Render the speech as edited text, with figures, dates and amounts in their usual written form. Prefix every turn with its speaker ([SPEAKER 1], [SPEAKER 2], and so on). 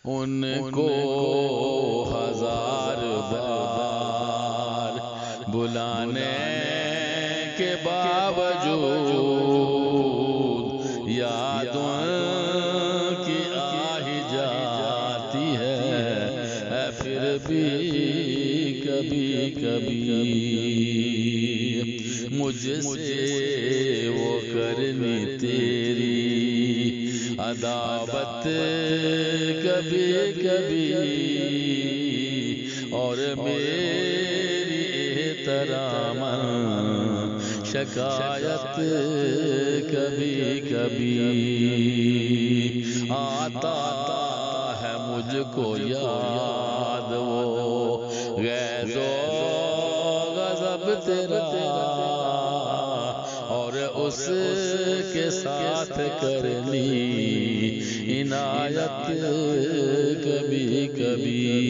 [SPEAKER 1] ان کو ہزار بار بھلانے کے باوجود یاد ان کی آ ہی جاتی ہے پھر بھی کبھی کبھی مجھ سے وہ کرنی تیری عداوت کبھی کبھی اور میری احترام شکایت کبھی کبھی آتا ہے مجھ کو یاد وہ غیظ و غضب تیرا اور اس کے ساتھ کرنی عنایت کبھی کبھی